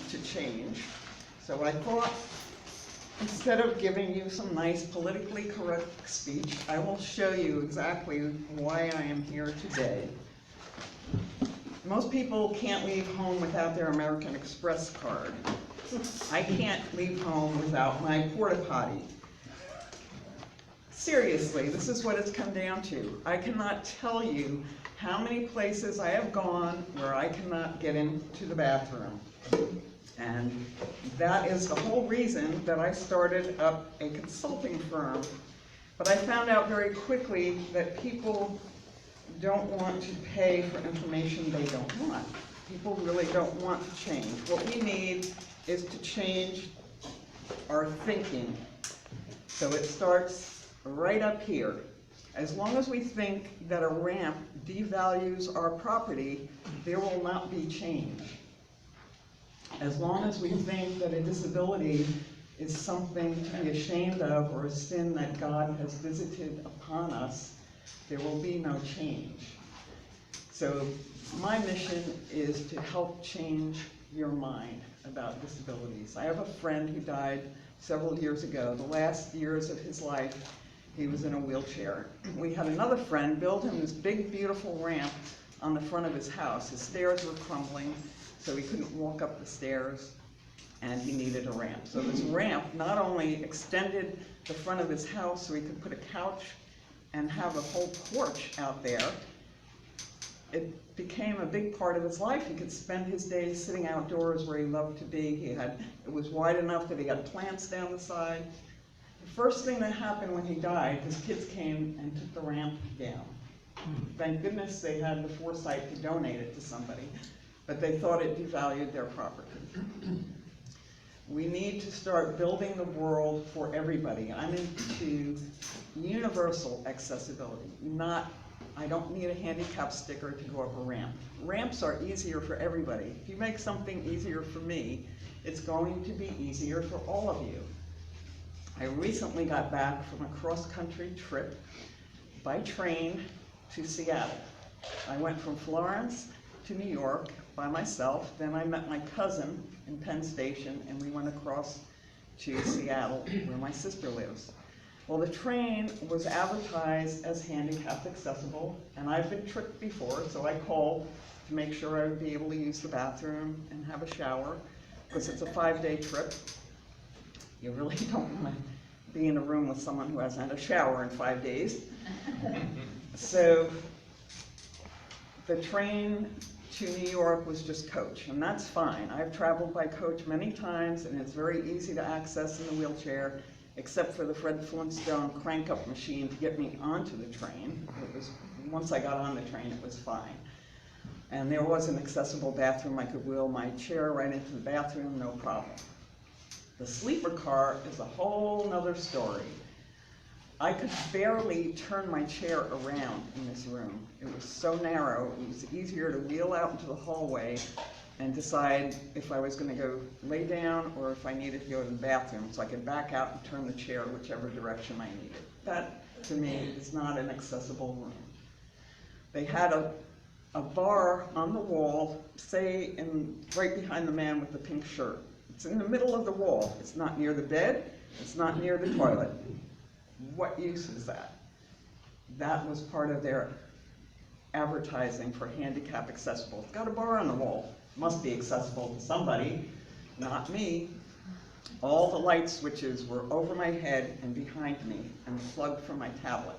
to change. So I thought, instead of giving you some nice politically correct speech, I will show you exactly why I am here today. Most people can't leave home without their American Express card. I can't leave home without my porta potty. Seriously, this is what it's come down to. I cannot tell you how many places I have gone where I cannot get into the bathroom. And that is the whole reason that I started up a consulting firm. But I found out very quickly that people don't want to pay for information they don't want. People really don't want to change. What we need is to change our thinking. So it starts right up here. As long as we think that a ramp devalues our property, there will not be change. As long as we think that a disability is something to be ashamed of or a sin that God has visited upon us, there will be no change. So my mission is to help change your mind about disabilities. I have a friend who died several years ago. The last years of his life, he was in a wheelchair. We had another friend build him this big, beautiful ramp on the front of his house. His stairs were crumbling, so he couldn't walk up the stairs, and he needed a ramp. So this ramp not only extended the front of his house so he could put a couch and have a whole porch out there, it became a big part of his life. He could spend his days sitting outdoors where he loved to be. It was wide enough that he had plants down the side. The first thing that happened when he died, his kids came and took the ramp down. Thank goodness they had the foresight to donate it to somebody, but they thought it devalued their property. We need to start building the world for everybody. I'm into universal accessibility, I don't need a handicap sticker to go up a ramp. Ramps are easier for everybody. If you make something easier for me, it's going to be easier for all of you. I recently got back from a cross-country trip by train to Seattle. I went from Florence to New York by myself. Then I met my cousin in Penn Station, and we went across to Seattle, where my sister lives. Well, the train was advertised as handicapped accessible, and I've been tricked before, so I called to make sure I would be able to use the bathroom and have a shower, because it's a 5-day trip. You really don't want to be in a room with someone who hasn't had a shower in 5 days. So the train to New York was just coach, and that's fine. I've traveled by coach many times, and it's very easy to access in the wheelchair, except for the Fred Flintstone crank-up machine to get me onto the train. Once I got on the train, it was fine. And there was an accessible bathroom. I could wheel my chair right into the bathroom, no problem. The sleeper car is a whole nother story. I could barely turn my chair around in this room. It was so narrow, it was easier to wheel out into the hallway and decide if I was going to go lay down or if I needed to go to the bathroom, so I could back out and turn the chair whichever direction I needed. That, to me, is not an accessible room. They had a bar on the wall, say right behind the man with the pink shirt. It's in the middle of the wall. It's not near the bed. It's not near the toilet. What use is that? That was part of their advertising for handicap accessible. It's got a bar on the wall. Must be accessible to somebody, not me. All the light switches were over my head and behind me and plugged from my tablet.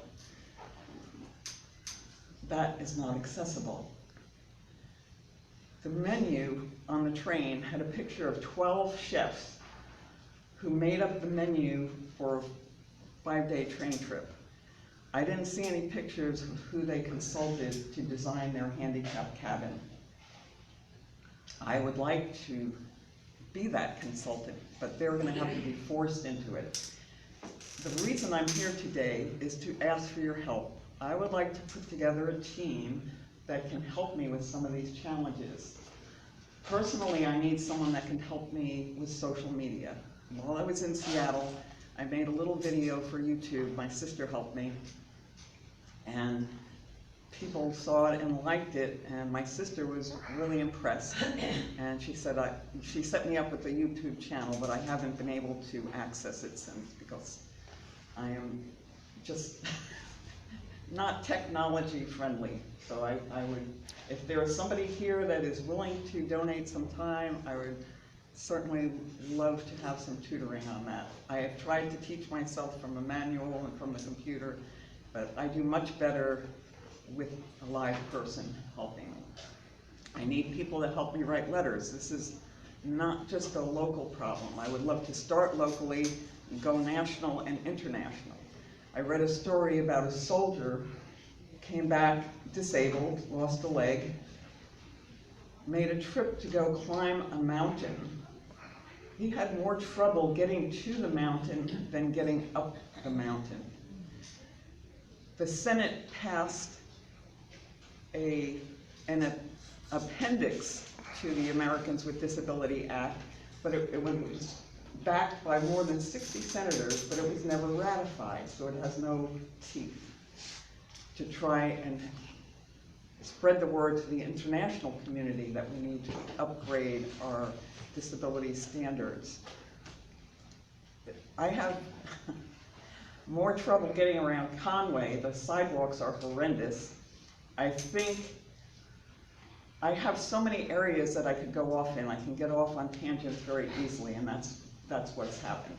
That is not accessible. The menu on the train had a picture of 12 chefs who made up the menu for a 5-day train trip. I didn't see any pictures of who they consulted to design their handicap cabin. I would like to be that consultant, but they're going to have to be forced into it. The reason I'm here today is to ask for your help. I would like to put together a team that can help me with some of these challenges. Personally, I need someone that can help me with social media. While I was in Seattle, I made a little video for YouTube. My sister helped me, and people saw it and liked it, and my sister was really impressed. And she said, she set me up with a YouTube channel, but I haven't been able to access it since because I am just not technology friendly. So I would, if there is somebody here that is willing to donate some time, I would certainly love to have some tutoring on that. I have tried to teach myself from a manual and from the computer, but I do much better with a live person helping me. I need people to help me write letters. This is not just a local problem. I would love to start locally and go national and international. I read a story about a soldier, came back disabled, lost a leg, made a trip to go climb a mountain. He had more trouble getting to the mountain than getting up the mountain. The Senate passed an appendix to the Americans with Disability Act, but it was backed by more than 60 senators, but it was never ratified, so it has no teeth to try and spread the word to the international community that we need to upgrade our disability standards. I have more trouble getting around Conway. The sidewalks are horrendous. I think I have so many areas that I could go off in. I can get off on tangents very easily, and that's what's happened.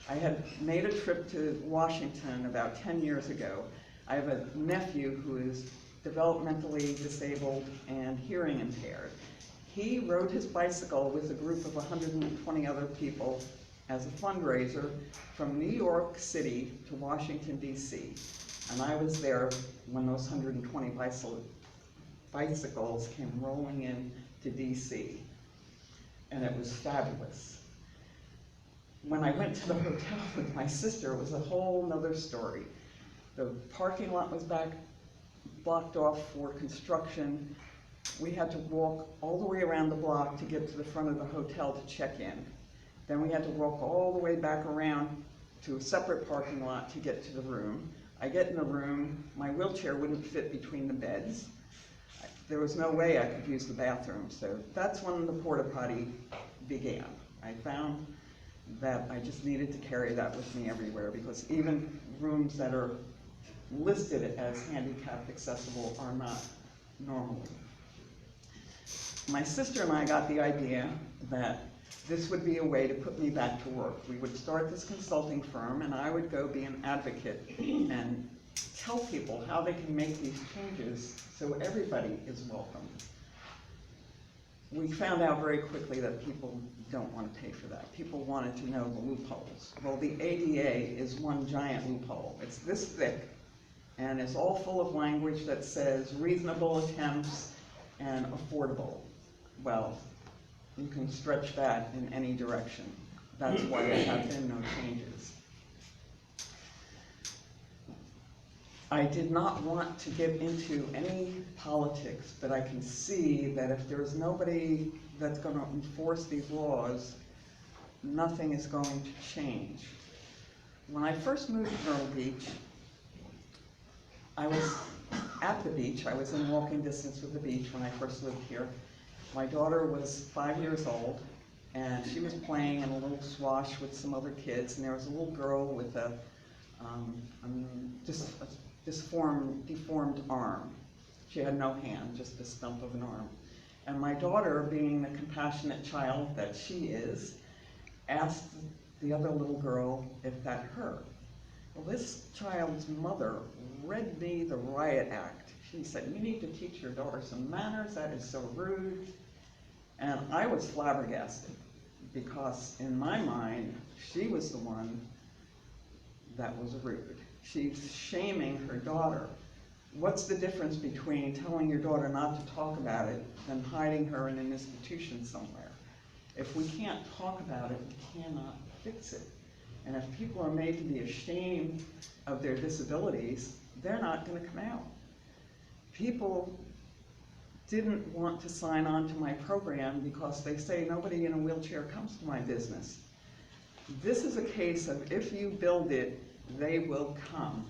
I had made a trip to Washington about 10 years ago. I have a nephew who is developmentally disabled and hearing impaired. He rode his bicycle with a group of 120 other people as a fundraiser from New York City to Washington, D.C. And I was there when those 120 bicycles came rolling in to D.C. And it was fabulous. When I went to the hotel with my sister, it was a whole nother story. The parking lot was blocked off for construction. We had to walk all the way around the block to get to the front of the hotel to check in. Then we had to walk all the way back around to a separate parking lot to get to the room. I get in the room, my wheelchair wouldn't fit between the beds. There was no way I could use the bathroom, so that's when the porta potty began. I found that I just needed to carry that with me everywhere, because even rooms that are listed as handicap accessible are not normally. My sister and I got the idea that this would be a way to put me back to work. We would start this consulting firm, and I would go be an advocate and tell people how they can make these changes so everybody is welcome. We found out very quickly that people don't want to pay for that. People wanted to know the loopholes. Well, the ADA is one giant loophole. It's this thick, and it's all full of language that says reasonable attempts and affordable. Well, you can stretch that in any direction. That's why there have been no changes. I did not want to get into any politics, but I can see that if there's nobody that's going to enforce these laws, nothing is going to change. When I first moved to Myrtle Beach, I was at the beach. I was in walking distance of the beach when I first lived here. My daughter was 5 years old, and she was playing in a little swash with some other kids, and there was a little girl with a deformed arm. She had no hand, just the stump of an arm. And my daughter, being the compassionate child that she is, asked the other little girl if that hurt. Well, this child's mother read me the riot act. She said, "You need to teach your daughter some manners, that is so rude." And I was flabbergasted, because in my mind, she was the one that was rude. She's shaming her daughter. What's the difference between telling your daughter not to talk about it than hiding her in an institution somewhere? If we can't talk about it, we cannot fix it. And if people are made to be ashamed of their disabilities, they're not going to come out. People didn't want to sign on to my program because they say nobody in a wheelchair comes to my business. This is a case of if you build it, they will come.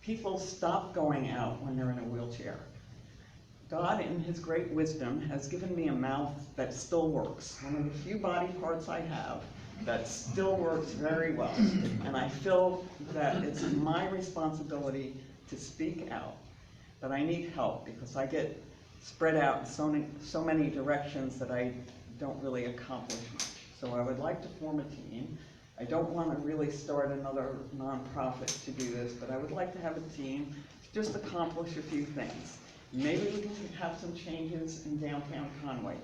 people stop going out when they're in a wheelchair. God, in his great wisdom, has given me a mouth that still works. One of the few body parts I have that still works very well. And I feel that it's my responsibility to speak out. But I need help because I get spread out in so many directions that I don't really accomplish much. So I would like to form a team. I don't want to really start another nonprofit to do this, but I would like to have a team to just accomplish a few things. Maybe we can have some changes in downtown Conway.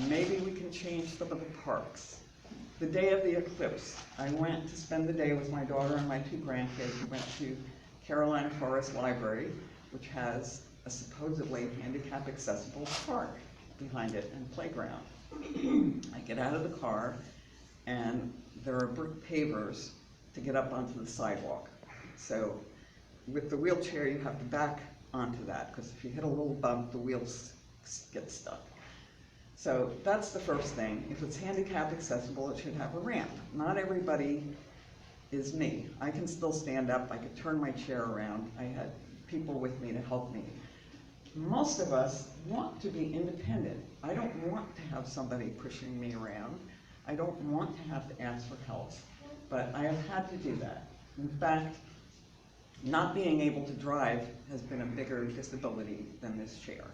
Maybe we can change some of the parks. The day of the eclipse, I went to spend the day with my daughter and my 2 grandkids. We went to Carolina Forest Library, which has a supposedly handicap accessible park behind it and playground. I get out of the car and there are brick pavers to get up onto the sidewalk. So with the wheelchair you have to back onto that because if you hit a little bump the wheels get stuck. So that's the first thing. If it's handicap accessible, it should have a ramp. Not everybody is me. I can still stand up, I could turn my chair around. I had people with me to help me. Most of us want to be independent. I don't want to have somebody pushing me around. I don't want to have to ask for help, but I have had to do that. In fact, not being able to drive has been a bigger disability than this chair.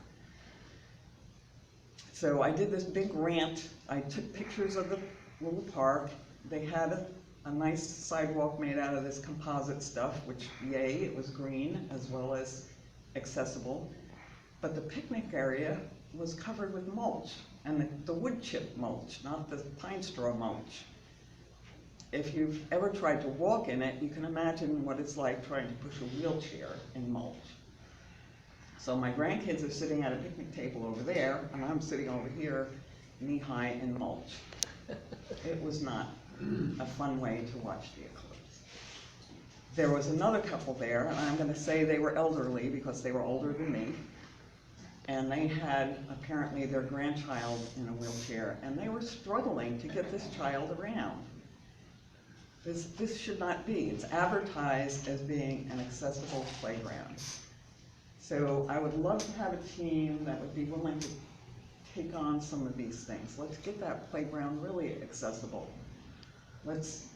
So I did this big rant. I took pictures of the little park. They had a nice sidewalk made out of this composite stuff, which, yay, it was green as well as accessible. But the picnic area was covered with mulch, and the wood chip mulch, not the pine straw mulch. If you've ever tried to walk in it, you can imagine what it's like trying to push a wheelchair in mulch. So my grandkids are sitting at a picnic table over there, and I'm sitting over here, knee-high in mulch. It was not a fun way to watch the eclipse. There was another couple there, and I'm going to say they were elderly because they were older than me, and they had apparently their grandchild in a wheelchair, and they were struggling to get this child around. This should not be. It's advertised as being an accessible playground. So I would love to have a team that would be willing to take on some of these things. Let's get that playground really accessible. Let's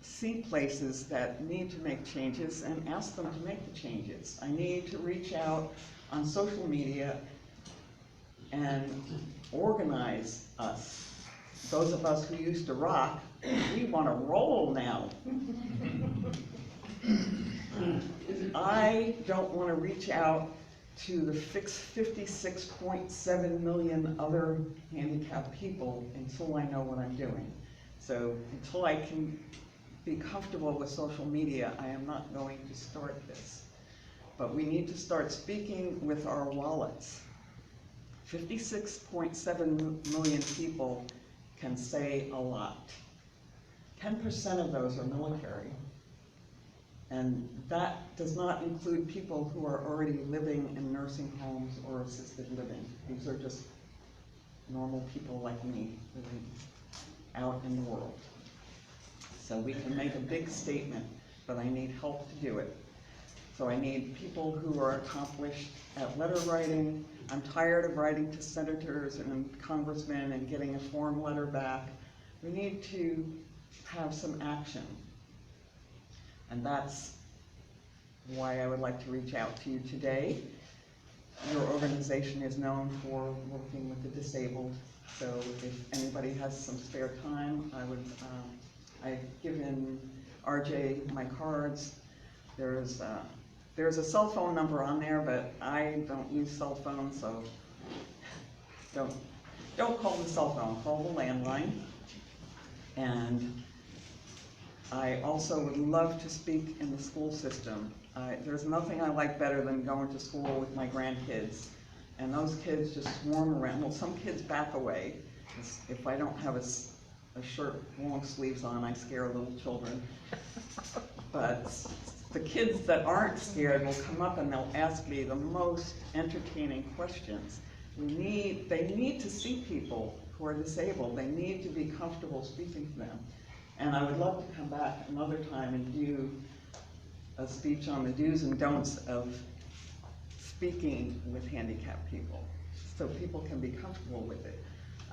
see places that need to make changes and ask them to make the changes. I need to reach out on social media and organize us. Those of us who used to rock, we want to roll now. I don't want to reach out to the 56.7 million other handicapped people until I know what I'm doing. So until I can be comfortable with social media, I am not going to start this. But we need to start speaking with our wallets. 56.7 million people can say a lot. 10% of those are military. And that does not include people who are already living in nursing homes or assisted living. These are just normal people like me living out in the world. So we can make a big statement, but I need help to do it. So I need people who are accomplished at letter writing. I'm tired of writing to senators and congressmen and getting a form letter back. We need to have some action. And that's why I would like to reach out to you today. Your organization is known for working with the disabled, so if anybody has some spare time, I've given RJ my cards. There's a cell phone number on there, but I don't use cell phones, so don't call the cell phone, call the landline. And I also would love to speak in the school system. There's nothing I like better than going to school with my grandkids. And those kids just swarm around. Well, some kids back away. If I don't have a shirt, long sleeves on, I scare little children. But the kids that aren't scared will come up and they'll ask me the most entertaining questions. They need to see people who are disabled. They need to be comfortable speaking to them. And I would love to come back another time and do a speech on the do's and don'ts of speaking with handicapped people, so people can be comfortable with it.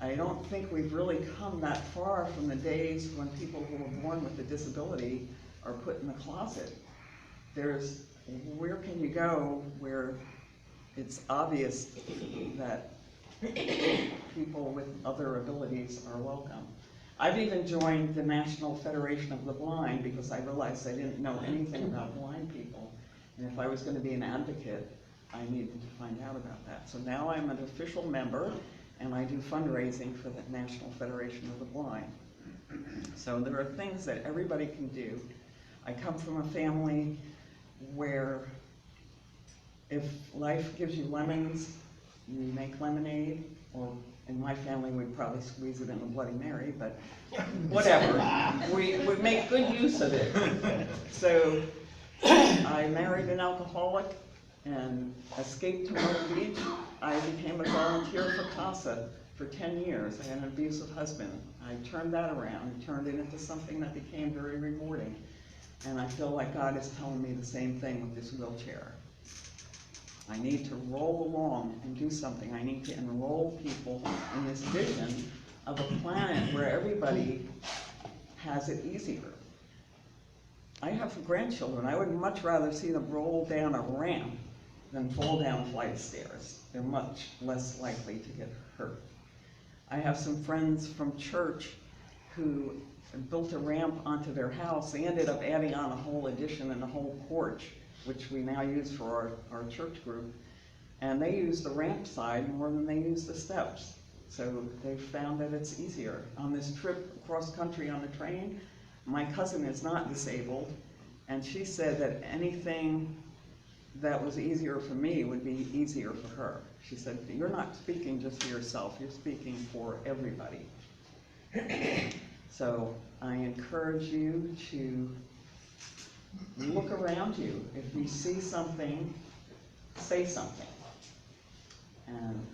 I don't think we've really come that far from the days when people who were born with a disability are put in the closet. Where can you go where it's obvious that people with other abilities are welcome? I've even joined the National Federation of the Blind because I realized I didn't know anything about blind people. And if I was going to be an advocate, I needed to find out about that. So now I'm an official member, and I do fundraising for the National Federation of the Blind. So there are things that everybody can do. I come from a family where if life gives you lemons, you make lemonade, or in my family we'd probably squeeze it in a Bloody Mary, but whatever. We make good use of it. So I married an alcoholic and escaped to Myrtle Beach. I became a volunteer for CASA for 10 years. I had an abusive husband. I turned that around and turned it into something that became very rewarding. And I feel like God is telling me the same thing with this wheelchair. I need to roll along and do something. I need to enroll people in this vision of a planet where everybody has it easier. I have grandchildren. I would much rather see them roll down a ramp than fall down a flight of stairs. They're much less likely to get hurt. I have some friends from church who built a ramp onto their house. They ended up adding on a whole addition and a whole porch, which we now use for our church group. And they use the ramp side more than they use the steps. So they found that it's easier. On this trip across country on the train, my cousin is not disabled, and she said that anything that was easier for me would be easier for her. She said, you're not speaking just for yourself, you're speaking for everybody. So I encourage you to look around you. If you see something, say something. And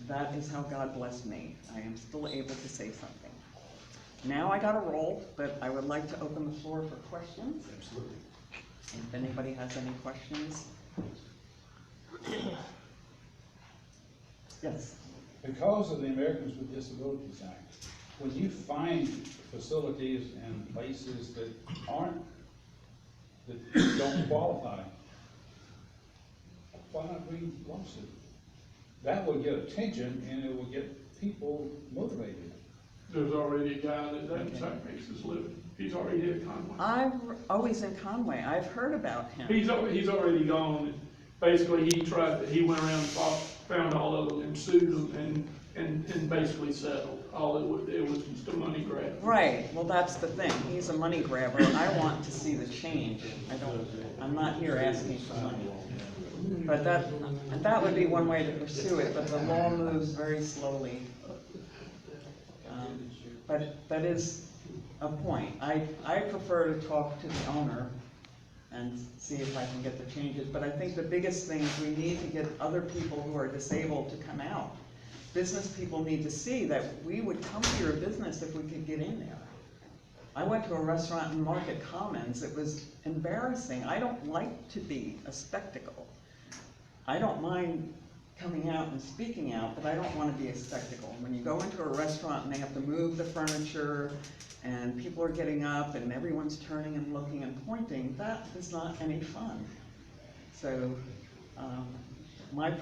that is how God blessed me. I am still able to say something. Now I got a roll, but I would like to open the floor for questions. Absolutely. If anybody has any questions. Yes. Because of the Americans with Disabilities Act, when you find facilities and places that don't qualify, why not bring lawsuit? That will get attention and it will get people motivated. There's already a guy that makes his living. He's already at Conway. I'm always in Conway. I've heard about him. He's already gone. Basically, he went around and found all of them and sued them and basically settled. It was just a money grab. Right, well, that's the thing. He's a money grabber. I want to see the change. I'm not here asking for money. But that would be one way to pursue it, but the law moves very slowly. But that is a point. I prefer to talk to the owner and see if I can get the changes. But I think the biggest thing is we need to get other people who are disabled to come out. Business people need to see that we would come to your business if we could get in there. I went to a restaurant in Market Commons. It was embarrassing. I don't like to be a spectacle. I don't mind coming out and speaking out, but I don't want to be a spectacle. When you go into a restaurant and they have to move the furniture and people are getting up and everyone's turning and looking and pointing, that is not any fun. So my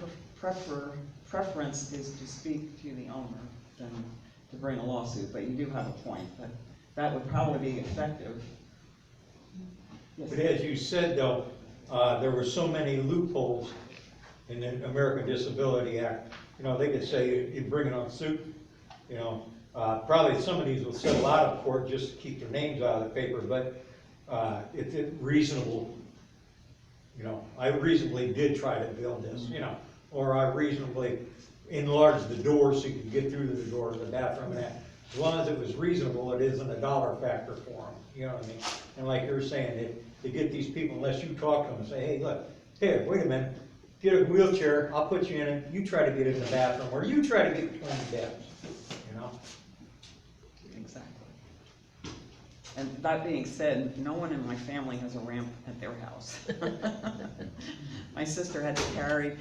preference is to speak to the owner than to bring a lawsuit, but you do have a point. That would probably be effective. Yes. But as you said, though, there were so many loopholes in the American Disability Act. You know, they could say you bring it on suit. You know, probably some of these will settle out of court just to keep their names out of the paper. But it's reasonable. You know, I reasonably did try to build this. You know, or I reasonably enlarged the door so you could get through the door to the bathroom and that. As long as it was reasonable, it isn't a dollar factor for them. You know what I mean? And like you're saying, to get these people, unless you talk to them and say, hey, look, here, wait a minute. Get a wheelchair, I'll put you in it, you try to get in the bathroom, or you try to get between the steps, you know? Exactly. And that being said, no one in my family has a ramp at their house. My sister had to carry,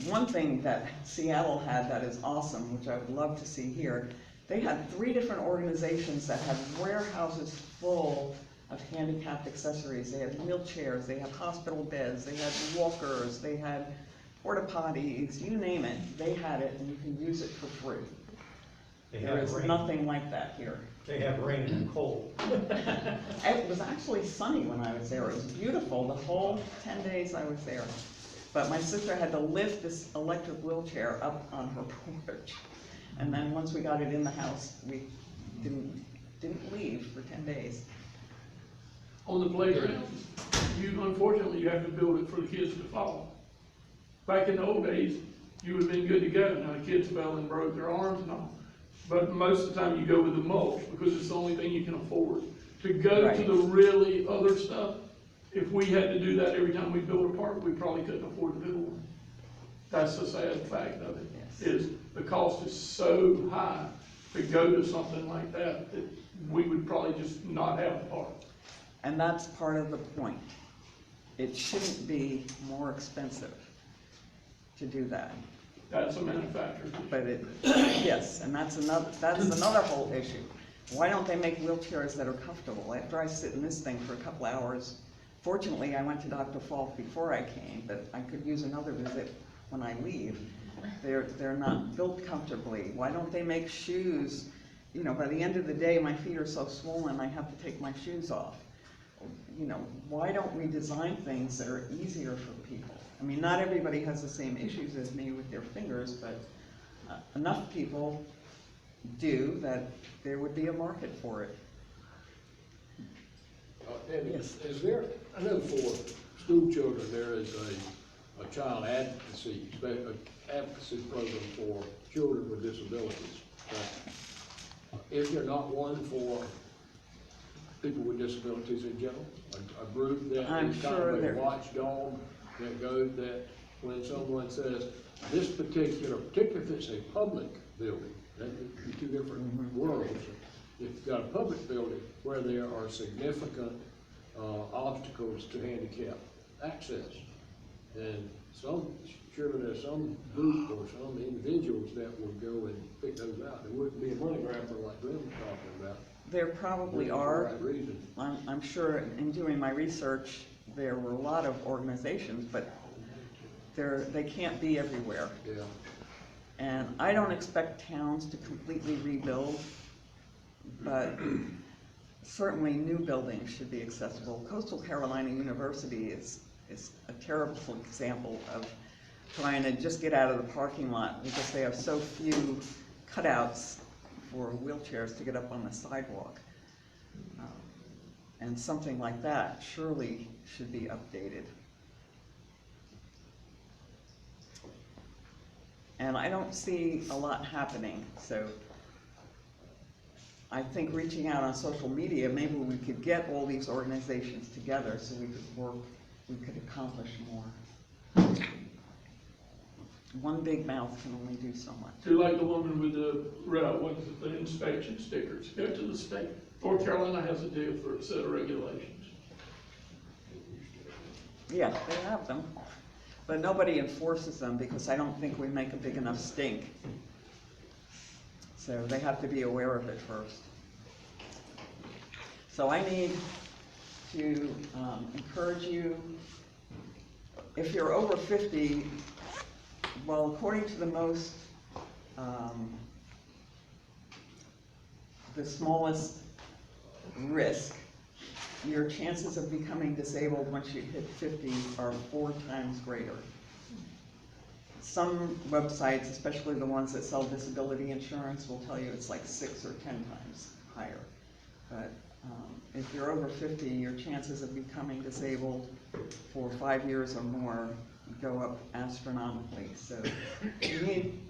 one thing that Seattle had that is awesome, which I would love to see here, they had 3 different organizations that had warehouses full of handicapped accessories. They had wheelchairs, they had hospital beds, they had walkers, they had porta potties, you name it, they had it, and you can use it for free. They There have is rain. nothing like that here. They have rain and cold. It was actually sunny when I was there. It was beautiful the whole 10 days I was there. But my sister had to lift this electric wheelchair up on her porch. And then once we got it in the house, we didn't leave for 10 days. On the playground, unfortunately, you have to build it for the kids to follow. Back in the old days, you would've been good to go. Now the kids fell and broke their arms and all. But most of the time you go with the mulch because it's the only thing you can afford. To go Right. to the really other stuff, if we had to do that every time we built a park, we probably couldn't afford to build one. That's the sad fact of it, Yes. is the cost is so high to go to something like that, that we would probably just not have a park. And that's part of the point. It shouldn't be more expensive to do that. That's a manufacturer. But yes, and that's another whole issue. Why don't they make wheelchairs that are comfortable? After I sit in this thing for a couple hours, fortunately, I went to Dr. Falk before I came, but I could use another visit when I leave. They're not built comfortably. Why don't they make shoes? You know, by the end of the day, my feet are so swollen, I have to take my shoes off. You know, why don't we design things that are easier for people? I mean, not everybody has the same issues as me with their fingers, but enough people do that there would be a market for it. Debbie, Yes. is there, I know for school children, there is a child advocacy program for children with disabilities. Is there not one for people with disabilities in general? A group that I'm is kind sure of a there- watchdog that goes, that when someone says, this particularly if it's a public building, that would be 2 different worlds. If you've got a public building where there are significant obstacles to handicap access, and surely there's some group or some individuals that would go and pick those out. It wouldn't be a money grabber like Glenn was talking about. There probably For the are. right reason. I'm sure in doing my research, there were a lot of organizations, but they can't be everywhere. Yeah. And I don't expect towns to completely rebuild, but certainly new buildings should be accessible. Coastal Carolina University is a terrible example of trying to just get out of the parking lot because they have so few cutouts for wheelchairs to get up on the sidewalk. And something like that surely should be updated. And I don't see a lot happening, so I think reaching out on social media, maybe we could get all these organizations together so we could accomplish more. One big mouth can only do so much. Do like the woman with the inspection stickers, go to the state. North Carolina has a deal for a set of regulations. Yeah, they have them, but nobody enforces them because I don't think we make a big enough stink. So they have to be aware of it first. So I need to encourage you, if you're over 50, well, according to the most, the smallest risk, your chances of becoming disabled once you hit 50 are 4 times greater. Some websites, especially the ones that sell disability insurance, will tell you it's like 6 or 10 times higher. But if you're over 50, your chances of becoming disabled for 5 years or more go up astronomically. So we need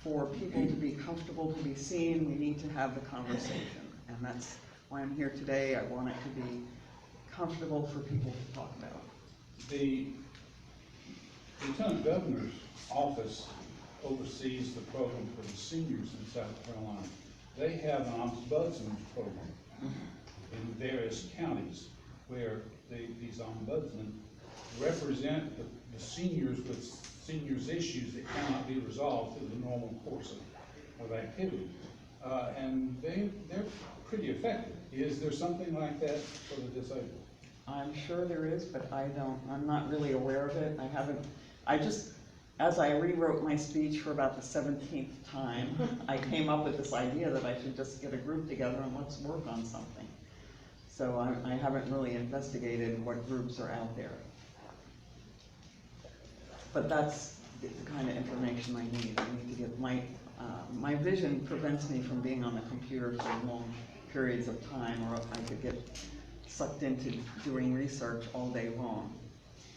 for people to be comfortable, to be seen, we need to have the conversation. And that's why I'm here today. I want it to be comfortable for people to talk about. The Lieutenant Governor's office oversees the program for the seniors in South Carolina. They have an ombudsman's program. in various counties where these ombudsmen represent the seniors with seniors' issues that cannot be resolved through the normal course of activity. And they're pretty effective. Is there something like that for the disabled? I'm sure there is, but I'm not really aware of it. As I rewrote my speech for about the 17th time, I came up with this idea that I should just get a group together and let's work on something. So I haven't really investigated what groups are out there. But that's the kind of information I need. I need to get my vision prevents me from being on the computer for long periods of time, or I could get sucked into doing research all day long.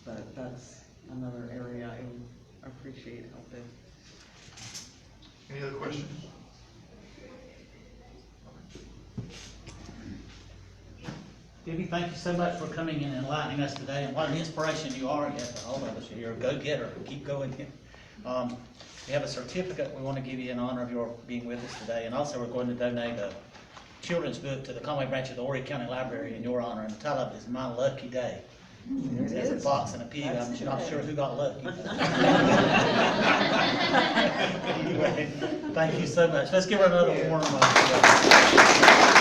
But that's another area I would appreciate help in. Any other questions? Debbie, thank you so much for coming in and enlightening us today, and what an inspiration you are. Yes, all of us are here, go-getter, keep going. We have a certificate we want to give you in honor of your being with us today, and also we're going to donate a children's book to the Conway branch of the Horry County Library in your honor, and the title of it is My Lucky Day. It says a fox and a pig. That's I'm not today. sure who got lucky. Anyway, thank you so much. Let's give her another warm applause.